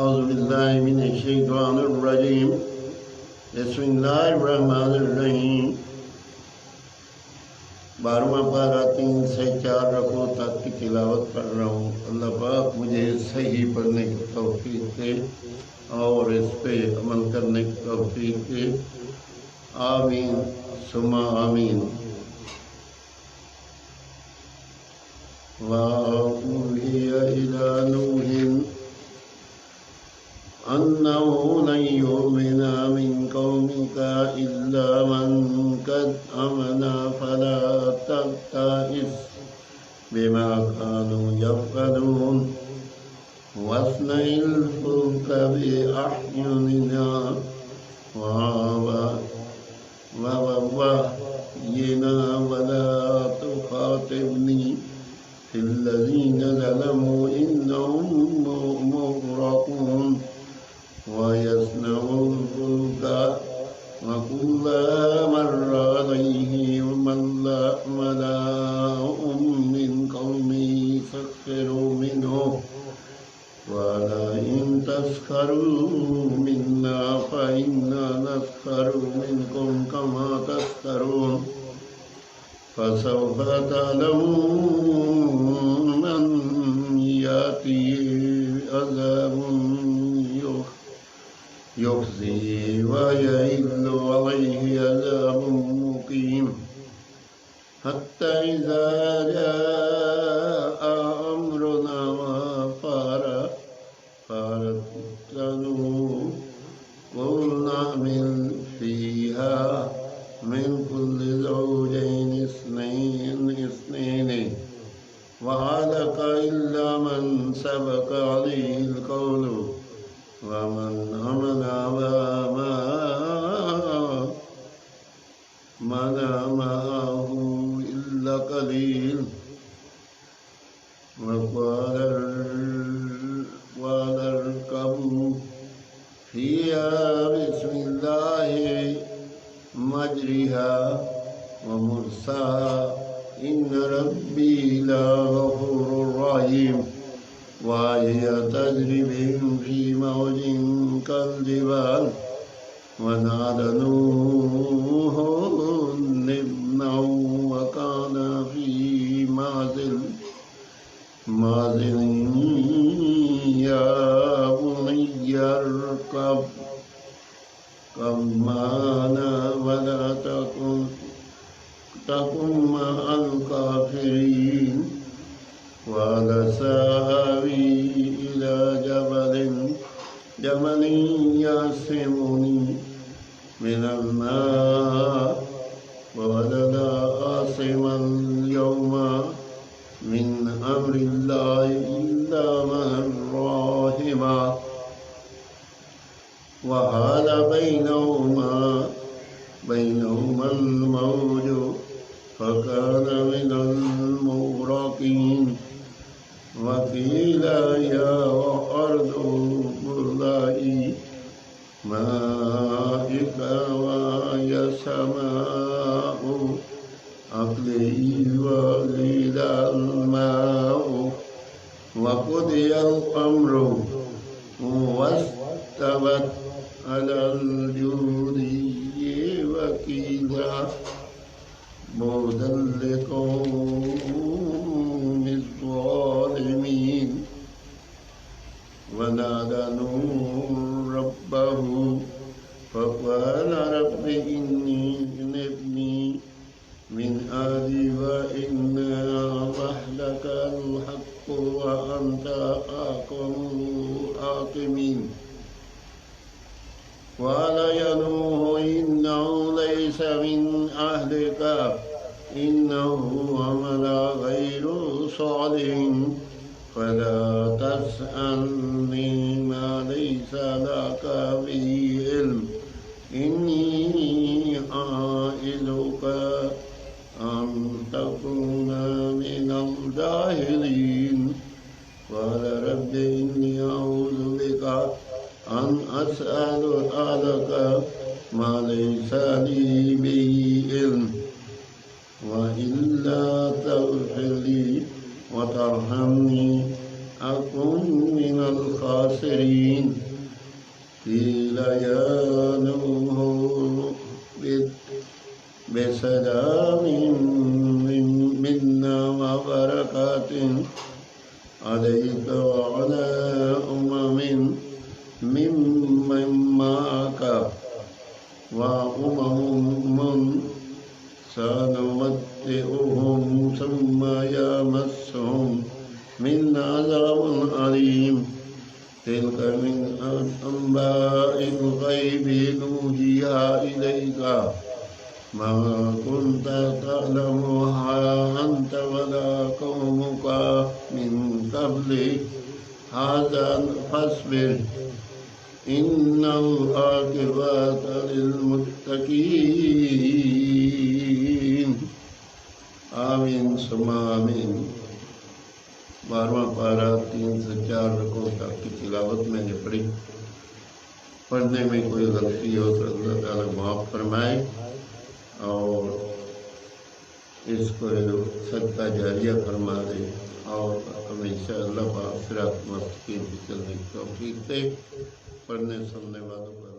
औज़ुबिल्लाहिमिनश्शैतानिर्रजीम बिस्मिल्लाहिर्रहमानिर्रहीम 12वां पारा 3 से 4 रकू तक की तिलावत कर रहा हूँ। अल्लाह पाक मुझे सही पढ़ने की तौफीक दे और इस पे अमल करने की तौफीक दे। आमीन सुमा आमीन। वऊहिय इला नूहिन अन्नहु लन युमिना मिन कौमिका इल्ला मन कद आमना फला तब्तइस बिमा कानू यफ़अलून वस्नइल फुल्क बिअअयुनिना ववह्यिना वला तुख़ातिबनी फिल्लज़ीना ज़लमू इन्नहुम मुग़रक़ून वयस्नऊल फुल्क वकुल्लमा मर्र अलैहि मलाउम मिन कौमी सख्खिरू मिन्हु वलइन तस्खरू मिन्ना फइन्ना नस्खरू मिनकुम कमा तस्खरून फसौफ तअलमून मन यातिहि अज़ाबुन युख़ज़ी व यहिल्लु अलैहि अज़ाबुन मुक़ीम हत्ता इज़ा जाअ अम्रुना फ़ारक़त क़ुलना मिन फ़ीहा मिन कुल्लि ज़ौजैनि इस्नैनि वअहलक इल्ला मन सबक़ अलैहिल क़ौलु वमन आमना मअहु इल्ला क़लील वक़ाल इरकबू फ़ीहा बिस्मिल्लाहि मजरिहा व मुरसाहा इन्न रब्बी लग़फूरुर रहीम वहिय तजरी बिहिम फ़ी मौजिन कल्जिबाल वनादा नूहुन इब्नहु वकान फ़ी माज़िलिन या बुनय्या इरकब माना वला तकुन मअल काफ़िरीन क़ाल सावी इला जबलिन यअसिमुनी मिनल मा' क़ाल ला आसिमा अल-यawma मिन अम्रिल्लाहि इल्ला मन रहिमा वहाल बैनहुमा अल-मौजु फकान मिनल मुग़रक़ीन वक़ील या अर्दु इब्लई मा'क वया समाउ अक़लि'i वग़िदल माउ वक़ुदियल अम्रु वस्तवत अलल जुदी वक़ील बु'दन लिक़ौमिज़ ज़ालिमीन वनादा नूहुन रब्बहु फ़क़ाल रब्बि इब्नी मिन अहली व इन्ना वa'दकल हक़्क़ु व अन्ता अहकमुल हाकिमीन क़ाल या नूह इन्नहु लैसा मिन अहलिका इन्नहु अमल गैरु सालिहिन फला तस्अलनी मा लैसा लका बिही इल्म इन्नी अइज़ुका अन तकूना मिनल जाहिलीन क़ाल रब्बि इन्नी अऊज़ु बिका अन अस'अलका मा लैसा ली बिही इल्म व इल्ला तग़फ़िर ली व तरहमनी अकुन मिनल खासिरीन क़ील या नूह बिसलामिन मिन्ना व बरकातिन अलैका व अला उममिन मिम्मन माअका व उममुन सनुमत्तिउहुम सुम्मा यमस्सुहुम मिन्ना अज़ाबुन अलीम तिल्क मिन अंबाइल गैबि नूहिहा इलैका मा कुन्ता तअलमुहा अन्त वला कौमुका मिन क़ब्लि हाज़ा फ़स्बिर इन्नल आक़िबत लिल्मुत्तक़ीन। आमीन सुम्मा आमीन। 12वां पारा 3 से 4 रकूअत तक की तिलावत मैंने पढ़ी। पढ़ने में कोई गलती हो तो अल्लाह ताला माफ़ फरमाए और इसको सदका जारिया फरमा दे और हमेशा अल्लाह पाक सिरात मुस्तकीम पे चलने की तौफीक दे। पढ़ने सुनने वालों को